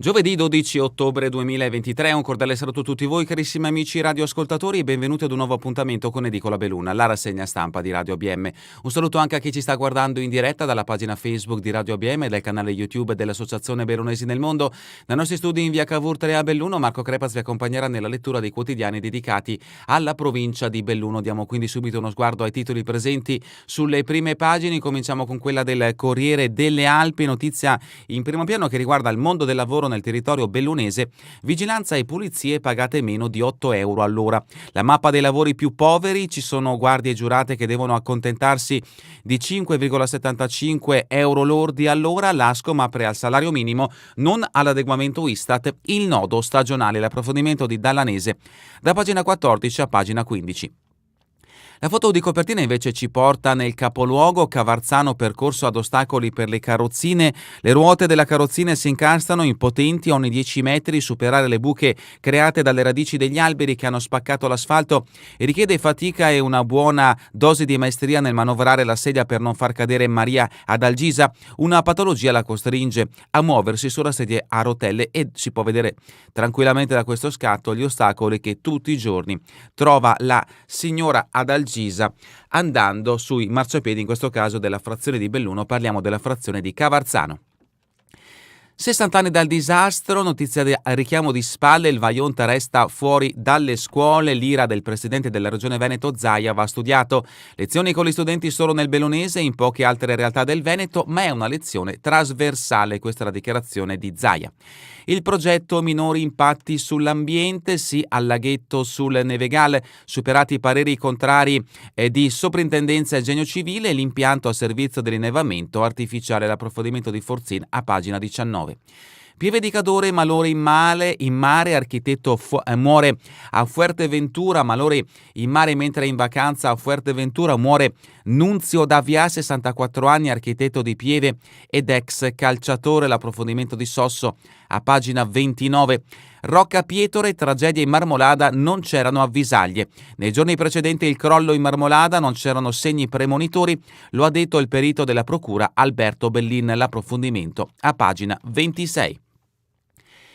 Giovedì 12 ottobre 2023, un cordiale saluto a tutti voi carissimi amici radioascoltatori e benvenuti ad un nuovo appuntamento con Edicola Beluna, la rassegna stampa di Radio ABM. Un saluto anche a chi ci sta guardando in diretta dalla pagina Facebook di Radio ABM e dal canale YouTube dell'Associazione Bellunesi nel Mondo. Dai nostri studi in via Cavour 3 a Belluno, Marco Crepas vi accompagnerà nella lettura dei quotidiani dedicati alla provincia di Belluno. Diamo quindi subito uno sguardo ai titoli presenti sulle prime pagine. Cominciamo con quella del Corriere delle Alpi, notizia in primo piano che riguarda il mondo del lavoro nel territorio bellunese. Vigilanza e pulizie pagate meno di 8 euro all'ora. La mappa dei lavori più poveri: ci sono guardie giurate che devono accontentarsi di 5,75 euro lordi all'ora. L'Ascom apre al salario minimo, non all'adeguamento Istat. Il nodo stagionale, l'approfondimento di Dallanese da pagina 14 a pagina 15. La foto di copertina invece ci porta nel capoluogo Cavarzano, percorso ad ostacoli per le carrozzine. Le ruote della carrozzina si incastrano impotenti ogni 10 metri. Superare le buche create dalle radici degli alberi che hanno spaccato l'asfalto richiede fatica e una buona dose di maestria nel manovrare la sedia per non far cadere Maria ad Algisa. Una patologia la costringe a muoversi sulla sedia a rotelle e si può vedere tranquillamente da questo scatto gli ostacoli che tutti i giorni trova la signora ad Algisa andando sui marciapiedi, in questo caso della frazione di Belluno, parliamo della frazione di Cavarzano. 60 anni dal disastro, notizia di richiamo di spalle, il Vajont resta fuori dalle scuole, l'ira del presidente della regione Veneto Zaia va studiato. Lezioni con gli studenti solo nel Bellunese e in poche altre realtà del Veneto, ma è una lezione trasversale, questa è la dichiarazione di Zaia. Il progetto minori impatti sull'ambiente, sì al laghetto sul Nevegal, superati i pareri contrari di soprintendenza e genio civile, l'impianto a servizio dell'innevamento artificiale, l'approfondimento di Forzin a pagina 19. Pieve di Cadore, malore in mare, architetto muore a Fuerteventura, malore in mare mentre è in vacanza a Fuerteventura, muore Nunzio Davia, 64 anni, architetto di Pieve ed ex calciatore, l'approfondimento di Sosso a pagina 29. Rocca Pietore, tragedia in Marmolada, non c'erano avvisaglie. Nei giorni precedenti il crollo in Marmolada non c'erano segni premonitori, lo ha detto il perito della procura Alberto Bellin, l'approfondimento a pagina 26.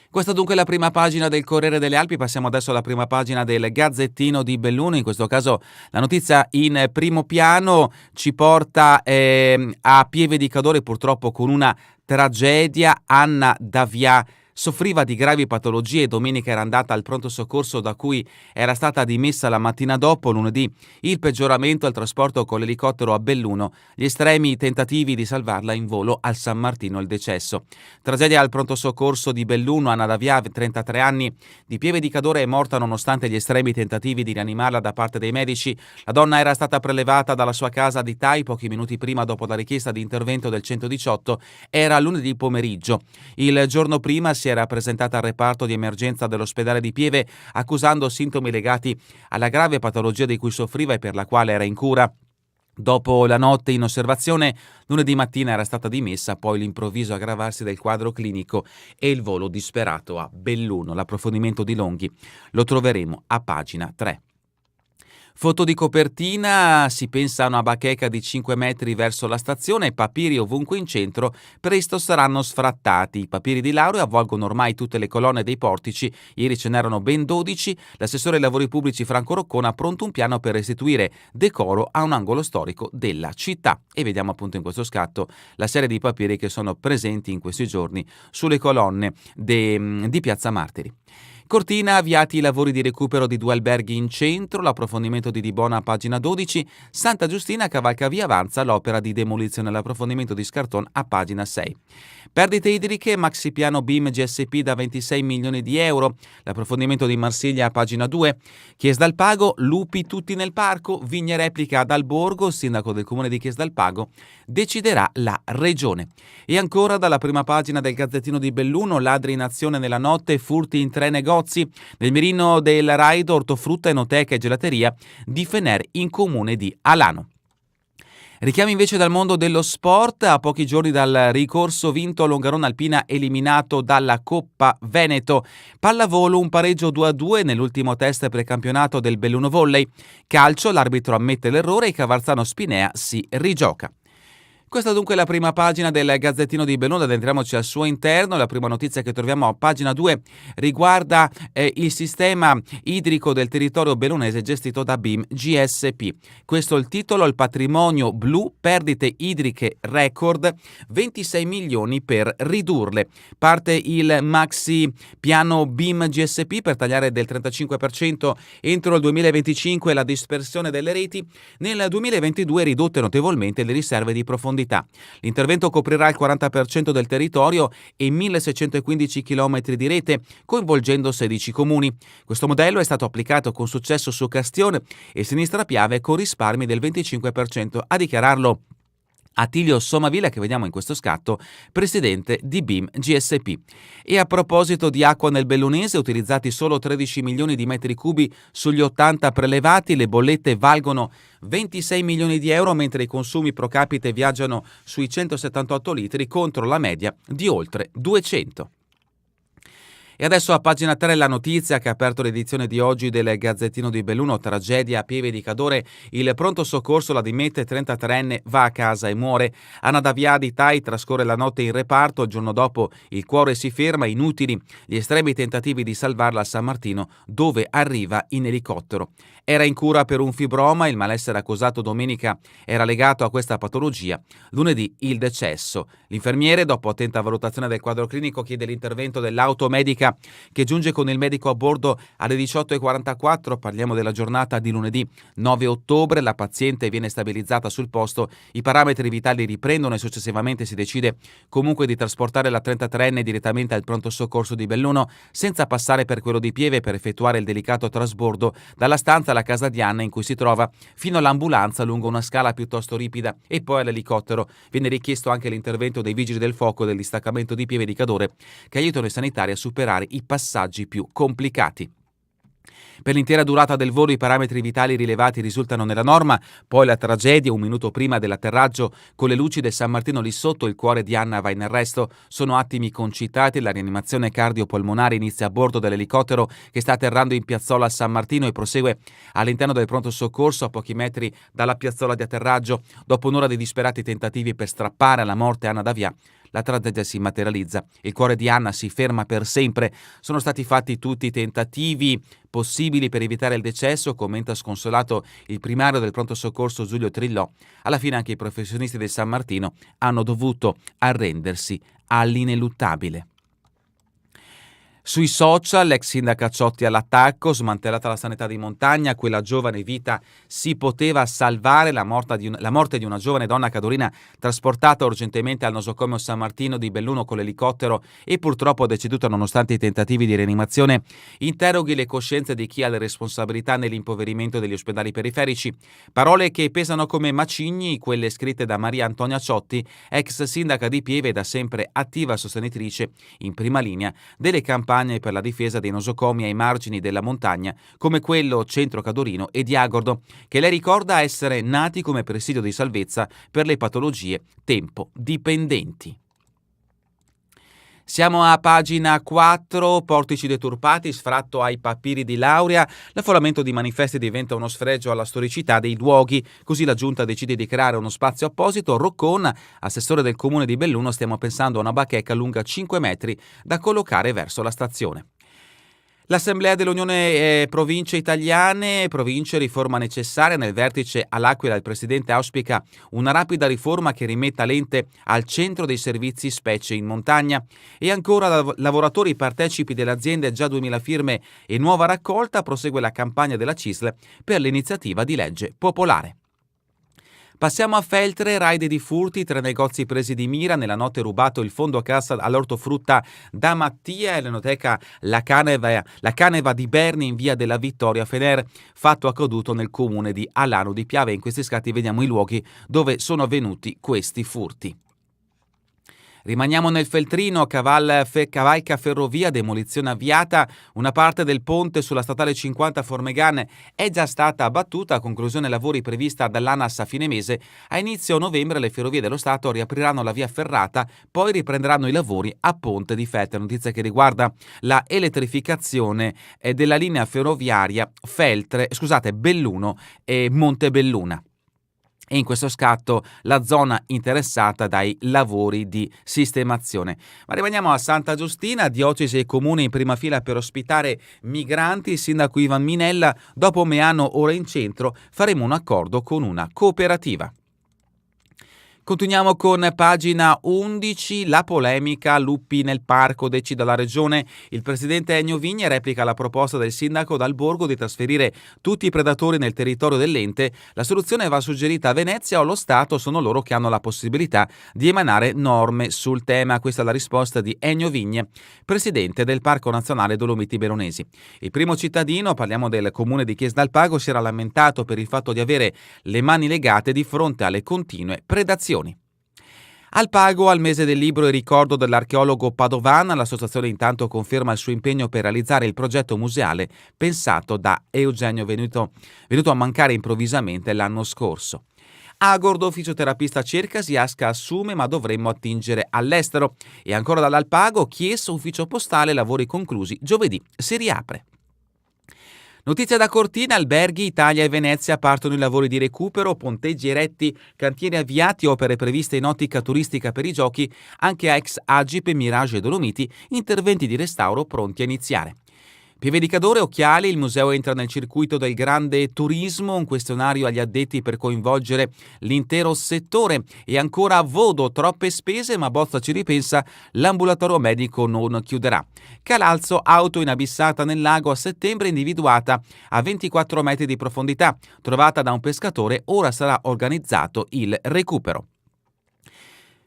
Questa dunque è la prima pagina del Corriere delle Alpi. Passiamo adesso alla prima pagina del Gazzettino di Belluno. In questo caso la notizia in primo piano ci porta a Pieve di Cadore, purtroppo con una tragedia. Anna Davia soffriva di gravi patologie e domenica era andata al pronto soccorso da cui era stata dimessa la mattina dopo. Lunedì il peggioramento al trasporto con l'elicottero a Belluno, gli estremi tentativi di salvarla in volo al San Martino, il decesso. Tragedia al pronto soccorso di Belluno. Anna Davia, 33 anni, di Pieve di Cadore, è morta nonostante gli estremi tentativi di rianimarla da parte dei medici. La donna era stata prelevata dalla sua casa di Tai pochi minuti prima dopo la richiesta di intervento del 118. Era lunedì pomeriggio. Il giorno prima si era presentata al reparto di emergenza dell'ospedale di Pieve accusando sintomi legati alla grave patologia di cui soffriva e per la quale era in cura. Dopo la notte in osservazione, lunedì mattina era stata dimessa, poi l'improvviso aggravarsi del quadro clinico e il volo disperato a Belluno. L'approfondimento di Longhi lo troveremo a pagina 3. Foto di copertina: si pensa a una bacheca di 5 metri verso la stazione, papiri ovunque in centro, presto saranno sfrattati. I papiri di laurea avvolgono ormai tutte le colonne dei portici, ieri ce n'erano ben 12. L'assessore ai lavori pubblici Franco Roccona ha pronto un piano per restituire decoro a un angolo storico della città. E vediamo appunto in questo scatto la serie di papiri che sono presenti in questi giorni sulle colonne di Piazza Martiri. Cortina, avviati i lavori di recupero di 2 alberghi in centro, l'approfondimento di Dibona a pagina 12, Santa Giustina cavalca via avanza l'opera di demolizione, l'approfondimento di Scarton a pagina 6. Perdite idriche, maxi piano BIM GSP da 26 milioni di euro, l'approfondimento di Marsiglia a pagina 2, Chiesdalpago, lupi tutti nel parco, vigne replica ad Alborgo, il sindaco del comune di Chiesdalpago deciderà la regione. E ancora dalla prima pagina del Gazzettino di Belluno, ladri in azione nella notte, furti in 3 negozi. Nel mirino del raid, ortofrutta, enoteca e gelateria di Fener in comune di Alano. Richiami invece dal mondo dello sport. A pochi giorni dal ricorso vinto, Longarone Alpina eliminato dalla Coppa Veneto. Pallavolo, un pareggio 2-2 nell'ultimo test precampionato del Belluno Volley. Calcio, l'arbitro ammette l'errore e Cavarzano Spinea si rigioca. Questa dunque è la prima pagina del Gazzettino di Belluno, adentriamoci al suo interno. La prima notizia che troviamo a pagina 2 riguarda il sistema idrico del territorio bellunese gestito da BIM GSP. Questo è il titolo: il patrimonio blu, perdite idriche record, 26 milioni per ridurle. Parte il maxi piano BIM GSP per tagliare del 35% entro il 2025 la dispersione delle reti. Nel 2022 ridotte notevolmente le riserve di profondità. L'intervento coprirà il 40% del territorio e 1615 km di rete, coinvolgendo 16 comuni. Questo modello è stato applicato con successo su Castione e Sinistra Piave con risparmi del 25%, a dichiararlo Attilio Somavilla, che vediamo in questo scatto, presidente di BIM GSP. E a proposito di acqua nel Bellunese, utilizzati solo 13 milioni di metri cubi sugli 80 prelevati, le bollette valgono 26 milioni di euro, mentre i consumi pro capite viaggiano sui 178 litri contro la media di oltre 200. E adesso a pagina 3 la notizia che ha aperto l'edizione di oggi del Gazzettino di Belluno: tragedia a Pieve di Cadore, il pronto soccorso la dimette, 33enne va a casa e muore. Anna Davia di Tai trascorre la notte in reparto, il giorno dopo il cuore si ferma, inutili gli estremi tentativi di salvarla a San Martino, dove arriva in elicottero. Era in cura per un fibroma, il malessere accusato domenica era legato a questa patologia, lunedì il decesso. L'infermiere, dopo attenta valutazione del quadro clinico, chiede l'intervento dell'auto medica che giunge con il medico a bordo alle 18:44, parliamo della giornata di lunedì 9 ottobre, la paziente viene stabilizzata sul posto, i parametri vitali riprendono e successivamente si decide comunque di trasportare la 33enne direttamente al pronto soccorso di Belluno, senza passare per quello di Pieve per effettuare il delicato trasbordo dalla stanza alla casa di Anna in cui si trova, fino all'ambulanza lungo una scala piuttosto ripida e poi all'elicottero. Viene richiesto anche l'intervento dei vigili del fuoco del distaccamento di Pieve di Cadore, che aiutano i sanitari a superare i passaggi più complicati. Per l'intera durata del volo i parametri vitali rilevati risultano nella norma, poi la tragedia un minuto prima dell'atterraggio, con le luci del San Martino lì sotto, il cuore di Anna va in arresto, sono attimi concitati, la rianimazione cardiopolmonare inizia a bordo dell'elicottero che sta atterrando in piazzola San Martino e prosegue all'interno del pronto soccorso a pochi metri dalla piazzola di atterraggio. Dopo un'ora di disperati tentativi per strappare alla morte Anna Davia, la tragedia si materializza. Il cuore di Anna si ferma per sempre. Sono stati fatti tutti i tentativi possibili per evitare il decesso, commenta sconsolato il primario del pronto soccorso Giulio Trillò. Alla fine anche i professionisti del San Martino hanno dovuto arrendersi all'ineluttabile. Sui social, l'ex sindaca Ciotti all'attacco, smantellata la sanità di montagna, quella giovane vita si poteva salvare, la morte di una giovane donna cadorina trasportata urgentemente al nosocomio San Martino di Belluno con l'elicottero e purtroppo deceduta nonostante i tentativi di rianimazione, interroghi le coscienze di chi ha le responsabilità nell'impoverimento degli ospedali periferici. Parole che pesano come macigni, quelle scritte da Maria Antonia Ciotti, ex sindaca di Pieve e da sempre attiva sostenitrice in prima linea delle campagne per la difesa dei nosocomi ai margini della montagna, come quello Centro Cadorino e di Agordo, che lei ricorda essere nati come presidio di salvezza per le patologie tempo dipendenti. Siamo a pagina 4, portici deturpati, sfratto ai papiri di laurea, l'affollamento di manifesti diventa uno sfregio alla storicità dei luoghi, così la giunta decide di creare uno spazio apposito. Roccon, assessore del comune di Belluno, stiamo pensando a una bacheca lunga 5 metri da collocare verso la stazione. L'Assemblea dell'Unione Province Italiane, province, riforma necessaria. Nel vertice all'Aquila il Presidente auspica una rapida riforma che rimetta l'ente al centro dei servizi, specie in montagna. E ancora lavoratori partecipi delle aziende, già 2000 firme e nuova raccolta, prosegue la campagna della CISL per l'iniziativa di legge popolare. Passiamo a Feltre, raid di furti, 3 negozi presi di mira, nella notte rubato il fondo a cassa all'ortofrutta da Mattia e l'enoteca La Caneva di Berni in via della Vittoria Fener, fatto accaduto nel comune di Alano di Piave. In questi scatti vediamo i luoghi dove sono avvenuti questi furti. Rimaniamo nel Feltrino, cavalca ferrovia, demolizione avviata, una parte del ponte sulla statale 50 Formegane è già stata abbattuta, a conclusione lavori prevista dall'ANAS a fine mese. A inizio novembre le Ferrovie dello Stato riapriranno la via ferrata, poi riprenderanno i lavori a Ponte di Feltre, notizia che riguarda la elettrificazione della linea ferroviaria Belluno e Montebelluna. e in questo scatto la zona interessata dai lavori di sistemazione. Ma rimaniamo a Santa Giustina, diocesi e comune in prima fila per ospitare migranti. Il sindaco Ivan Minella, dopo Meano ora in centro, faremo un accordo con una cooperativa. Continuiamo con pagina 11, la polemica, lupi nel parco, decide la regione. Il presidente Ennio Vigne replica la proposta del sindaco d'Alborgo di trasferire tutti i predatori nel territorio dell'ente. La soluzione va suggerita a Venezia o allo Stato, sono loro che hanno la possibilità di emanare norme sul tema. Questa è la risposta di Ennio Vigne, presidente del Parco Nazionale Dolomiti Bellunesi. Il primo cittadino, parliamo del comune di Chiesa d'Al Pago, si era lamentato per il fatto di avere le mani legate di fronte alle continue predazioni. Al Pago, al mese del libro e ricordo dell'archeologo padovana, l'associazione intanto conferma il suo impegno per realizzare il progetto museale pensato da Eugenio, venuto a mancare improvvisamente l'anno scorso. Agordo, fisioterapista Cercasi, Asca assume ma dovremmo attingere all'estero. E ancora dall'Alpago, Chiesa, ufficio postale, lavori conclusi, giovedì si riapre. Notizia da Cortina, alberghi, Italia e Venezia partono i lavori di recupero, ponteggi eretti, cantieri avviati, opere previste in ottica turistica per i giochi, anche a ex Agip, Mirage e Dolomiti, interventi di restauro pronti a iniziare. Pieve di Cadore, occhiali, il museo entra nel circuito del grande turismo, un questionario agli addetti per coinvolgere l'intero settore. E ancora Vodo, troppe spese ma Bozza ci ripensa, l'ambulatorio medico non chiuderà. Calalzo, auto inabissata nel lago a settembre, individuata a 24 metri di profondità, trovata da un pescatore, ora sarà organizzato il recupero.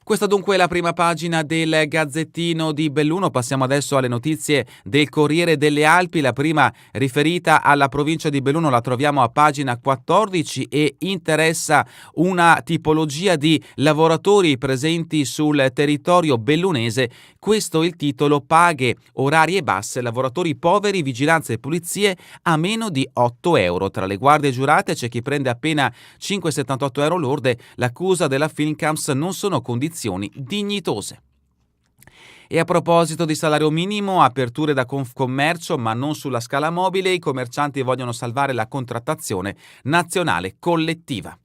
Questa dunque è la prima pagina del Gazzettino di Belluno. Passiamo adesso alle notizie del Corriere delle Alpi. La prima, riferita alla provincia di Belluno, la troviamo a pagina 14 e interessa una tipologia di lavoratori presenti sul territorio bellunese. Questo è il titolo: paghe orarie basse, lavoratori poveri, vigilanza e pulizie a meno di 8 euro. Tra le guardie giurate c'è chi prende appena 5,78 euro lorde. L'accusa della Fincams: non sono condizioni dignitose. E a proposito di salario minimo, aperture da Confcommercio ma non sulla scala mobile, i commercianti vogliono salvare la contrattazione nazionale collettiva.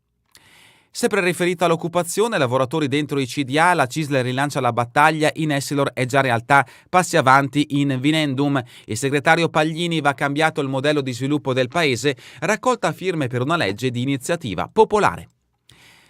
Sempre riferita all'occupazione, lavoratori dentro i CDA, la CISL rilancia la battaglia, in Essilor è già realtà, passi avanti in Vinendum. Il segretario Paglini: va cambiato il modello di sviluppo del paese, raccolta firme per una legge di iniziativa popolare.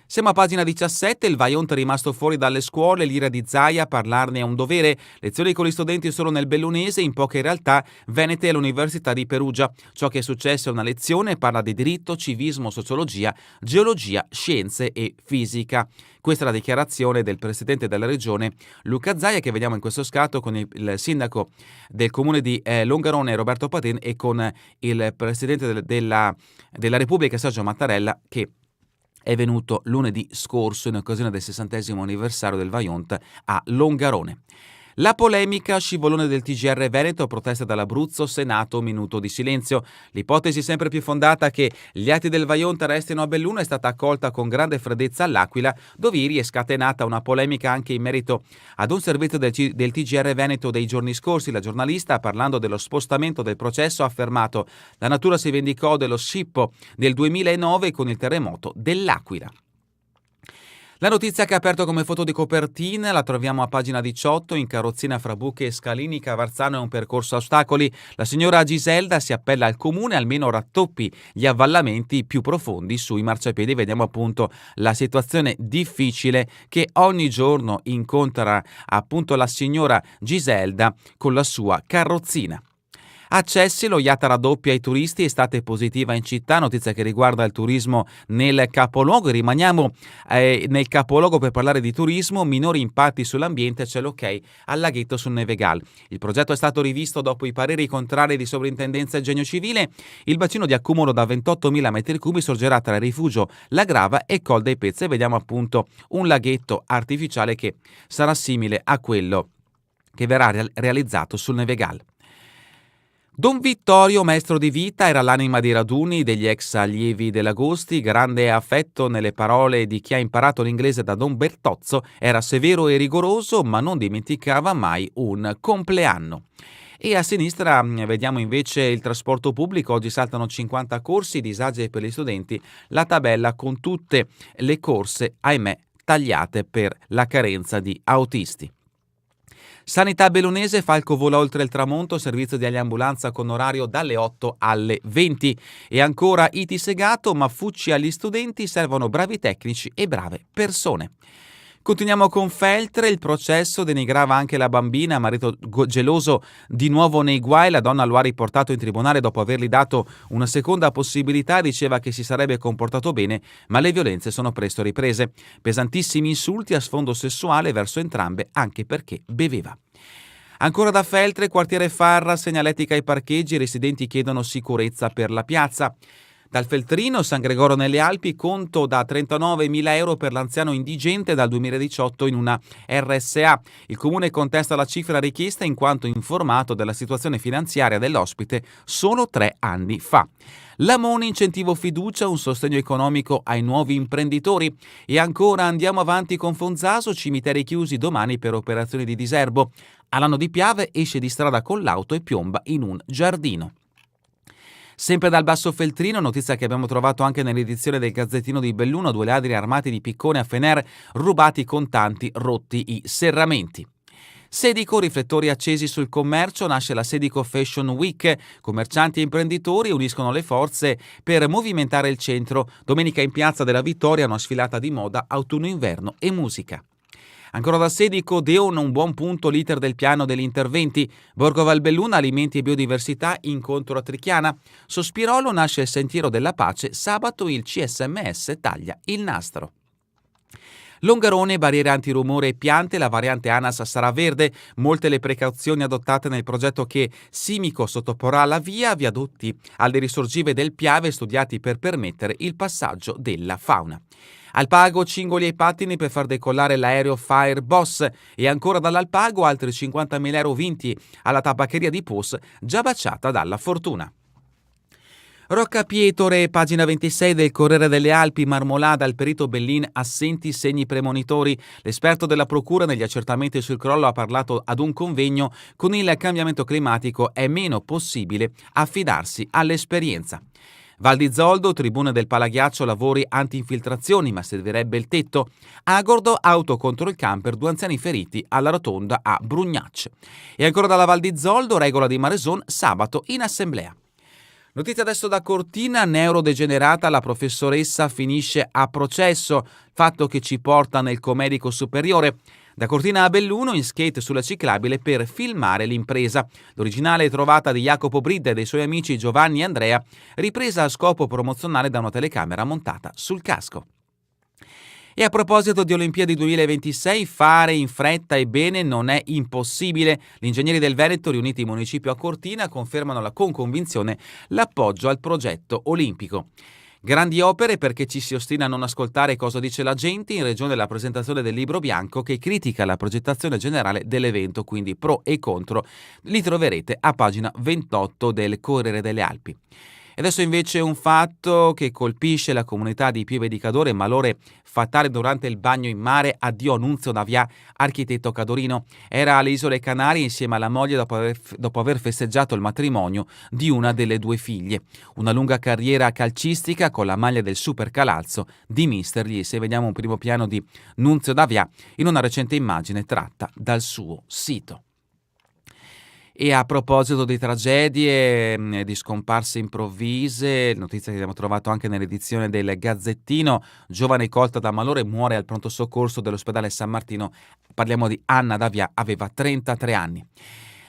Siamo a pagina 17, il Vajont è rimasto fuori dalle scuole, l'ira di Zaia, parlarne è un dovere, lezioni con gli studenti solo nel bellunese, in poche realtà venete all'Università di Perugia. Ciò che è successo è una lezione, parla di diritto, civismo, sociologia, geologia, scienze e fisica. Questa è la dichiarazione del presidente della regione Luca Zaia, che vediamo in questo scatto con il sindaco del comune di Longarone Roberto Patin e con il presidente della Repubblica Sergio Mattarella, che è venuto lunedì scorso in occasione del 60° anniversario del Vajont a Longarone. La polemica, scivolone del TGR Veneto, protesta dall'Abruzzo, Senato, minuto di silenzio. L'ipotesi sempre più fondata che gli atti del Vajont restino a Belluno è stata accolta con grande freddezza all'Aquila, dove ieri è scatenata una polemica anche in merito ad un servizio del TGR Veneto dei giorni scorsi. La giornalista, parlando dello spostamento del processo, ha affermato: la natura si vendicò dello scippo del 2009 con il terremoto dell'Aquila. La notizia che ha aperto come foto di copertina la troviamo a pagina 18, in carrozzina fra Buche e Scalini, Cavarzano è un percorso a ostacoli. La signora Giselda si appella al comune, almeno rattoppi gli avvallamenti più profondi sui marciapiedi. Vediamo appunto la situazione difficile che ogni giorno incontra appunto la signora Giselda con la sua carrozzina. Accessi, lo IATA raddoppia i turisti, estate positiva in città, notizia che riguarda il turismo nel capoluogo. Rimaniamo nel capoluogo per parlare di turismo, minori impatti sull'ambiente, c'è l'ok al laghetto sul Nevegal. Il progetto è stato rivisto dopo i pareri contrari di sovrintendenza e genio civile. Il bacino di accumulo da 28.000 metri cubi sorgerà tra il rifugio La Grava e Col dei Pezze. Vediamo appunto un laghetto artificiale che sarà simile a quello che verrà realizzato sul Nevegal. Don Vittorio, maestro di vita, era l'anima dei raduni degli ex allievi dell'Agosti, grande affetto nelle parole di chi ha imparato l'inglese da Don Bertozzo, era severo e rigoroso ma non dimenticava mai un compleanno. E a sinistra vediamo invece il trasporto pubblico, oggi saltano 50 corsi, disagi per gli studenti, la tabella con tutte le corse, ahimè, tagliate per la carenza di autisti. Sanità bellunese, Falco vola oltre il tramonto, servizio di aliambulanza con orario dalle 8 alle 20. E ancora Iti Segato, Maffucci agli studenti, servono bravi tecnici e brave persone. Continuiamo con Feltre, il processo denigrava anche la bambina, marito geloso di nuovo nei guai, la donna lo ha riportato in tribunale dopo avergli dato una seconda possibilità, diceva che si sarebbe comportato bene, ma le violenze sono presto riprese. Pesantissimi insulti a sfondo sessuale verso entrambe, anche perché beveva. Ancora da Feltre, quartiere Farra, segnaletica ai parcheggi, i residenti chiedono sicurezza per la piazza. Dal Feltrino, San Gregorio nelle Alpi, conto da 39.000 euro per l'anziano indigente dal 2018 in una RSA. Il comune contesta la cifra richiesta in quanto informato della situazione finanziaria dell'ospite solo 3 anni fa. Lamoni, incentivo fiducia, un sostegno economico ai nuovi imprenditori. E ancora andiamo avanti con Fonzaso, cimiteri chiusi domani per operazioni di diserbo. Alano di Piave esce di strada con l'auto e piomba in un giardino. Sempre dal Basso Feltrino, notizia che abbiamo trovato anche nell'edizione del Gazzettino di Belluno, 2 ladri armati di piccone a Fener, rubati i contanti, rotti i serramenti. Sedico, riflettori accesi sul commercio, nasce la Sedico Fashion Week. Commercianti e imprenditori uniscono le forze per movimentare il centro. Domenica in Piazza della Vittoria una sfilata di moda, autunno-inverno e musica. Ancora da Sedico, Deon, un buon punto l'iter del piano degli interventi. Borgo Valbelluna, alimenti e biodiversità, incontro a Trichiana. Sospirolo, nasce il Sentiero della Pace, sabato il CSMS taglia il nastro. Longarone, barriere antirumore e piante, la variante ANAS sarà verde, molte le precauzioni adottate nel progetto che Simico sottoporrà alla via, viadotti alle risorgive del Piave studiati per permettere il passaggio della fauna. Alpago, cingoli e pattini per far decollare l'aereo Fireboss e ancora dall'Alpago altri 50.000 euro vinti alla tabaccheria di Pos, già baciata dalla fortuna. Rocca Pietore, pagina 26 del Corriere delle Alpi, Marmolada, al perito Bellin, assenti segni premonitori. L'esperto della procura negli accertamenti sul crollo ha parlato ad un convegno: con il cambiamento climatico è meno possibile affidarsi all'esperienza. Val di Zoldo, tribune del Palaghiaccio, lavori anti-infiltrazioni, ma servirebbe il tetto. Agordo, auto contro il camper, 2 anziani feriti alla rotonda a Brugnacce. E ancora dalla Val di Zoldo, regola di Mareson, sabato in assemblea. Notizia adesso da Cortina, neurodegenerata, la professoressa finisce a processo, fatto che ci porta nel Comedico Superiore. Da Cortina a Belluno, in skate sulla ciclabile per filmare l'impresa. L'originale trovata di Jacopo Bridda e dei suoi amici Giovanni e Andrea, ripresa a scopo promozionale da una telecamera montata sul casco. E a proposito di Olimpiadi 2026, fare in fretta e bene non è impossibile. Gli ingegneri del Veneto, riuniti in municipio a Cortina, confermano con convinzione l'appoggio al progetto olimpico. Grandi opere perché ci si ostina a non ascoltare cosa dice la gente. In regione la presentazione del libro bianco che critica la progettazione generale dell'evento, quindi pro e contro, li troverete a pagina 28 del Corriere delle Alpi. E adesso invece un fatto che colpisce la comunità di Pieve di Cadore, malore fatale durante il bagno in mare, addio Nunzio Davià, architetto cadorino. Era alle Isole Canarie insieme alla moglie dopo aver festeggiato il matrimonio di una delle 2 figlie. Una lunga carriera calcistica con la maglia del Super Calazzo di Misterli, e se vediamo un primo piano di Nunzio Davià in una recente immagine tratta dal suo sito. E a proposito di tragedie, di scomparse improvvise, notizia che abbiamo trovato anche nell'edizione del Gazzettino, giovane colta da malore muore al pronto soccorso dell'ospedale San Martino. Parliamo di Anna Davià, aveva 33 anni.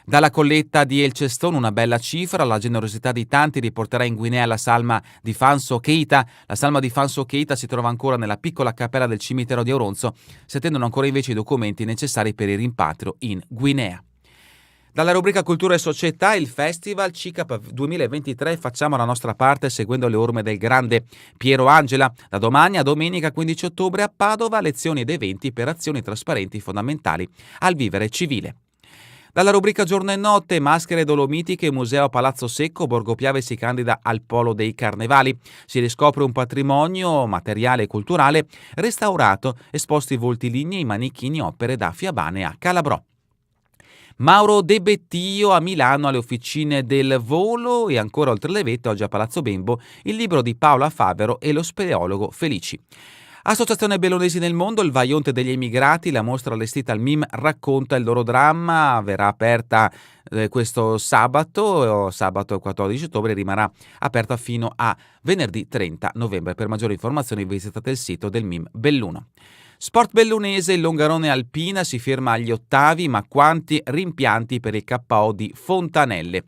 Dalla colletta di El Cestone una bella cifra, la generosità di tanti riporterà in Guinea la salma di Fanso Keita. La salma di Fanso Keita si trova ancora nella piccola cappella del cimitero di Auronzo, si attendono ancora invece i documenti necessari per il rimpatrio in Guinea. Dalla rubrica Cultura e Società, il Festival CICAP 2023, facciamo la nostra parte seguendo le orme del grande Piero Angela. Da domani a domenica 15 ottobre a Padova, lezioni ed eventi per azioni trasparenti fondamentali al vivere civile. Dalla rubrica Giorno e Notte, maschere dolomitiche, museo a Palazzo Secco, Borgo Piave si candida al polo dei carnevali. Si riscopre un patrimonio materiale e culturale restaurato, esposti volti lignei, manichini, opere da Fiabane a Calabrò. Mauro De Bettio a Milano alle officine del Volo e ancora oltre le vette oggi a Palazzo Bembo il libro di Paola Favero e lo speleologo Felici. Associazione Bellunesi nel mondo, il Vaionte degli emigrati, la mostra allestita al MIM racconta il loro dramma, verrà aperta questo sabato 14 ottobre, rimarrà aperta fino a venerdì 30 novembre. Per maggiori informazioni visitate il sito del MIM Belluno. Sport bellunese, il Longarone Alpina si ferma agli ottavi, ma quanti rimpianti per il KO di Fontanelle.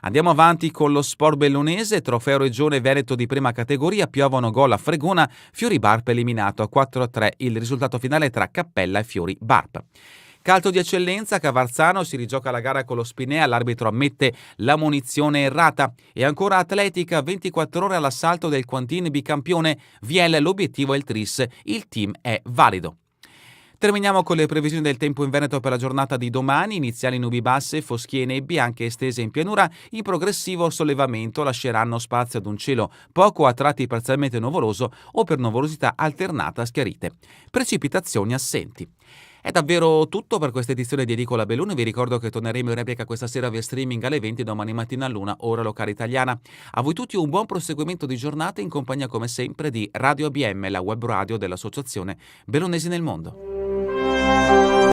Andiamo avanti con lo sport bellunese, trofeo regione Veneto di prima categoria, piovono gol a Fregona, Fiori Barp eliminato a 4-3, il risultato finale tra Cappella e Fiori Barp. Calcio di eccellenza, Cavarzano si rigioca la gara con lo Spinea, l'arbitro ammette la munizione errata. E ancora atletica, 24 ore all'assalto del Quantin bicampione, Viel l'obiettivo è il tris, il team è valido. Terminiamo con le previsioni del tempo in Veneto per la giornata di domani, iniziali nubi basse, foschie e nebbie anche estese in pianura, in progressivo sollevamento lasceranno spazio ad un cielo poco a tratti parzialmente nuvoloso o per nuvolosità alternata a schiarite. Precipitazioni assenti. È davvero tutto per questa edizione di Edicola Belluno. Vi ricordo che torneremo in replica questa sera via streaming alle 20 domani mattina all'1 ora locale italiana. A voi tutti un buon proseguimento di giornata in compagnia come sempre di Radio ABM, la web radio dell'Associazione Bellunesi nel mondo.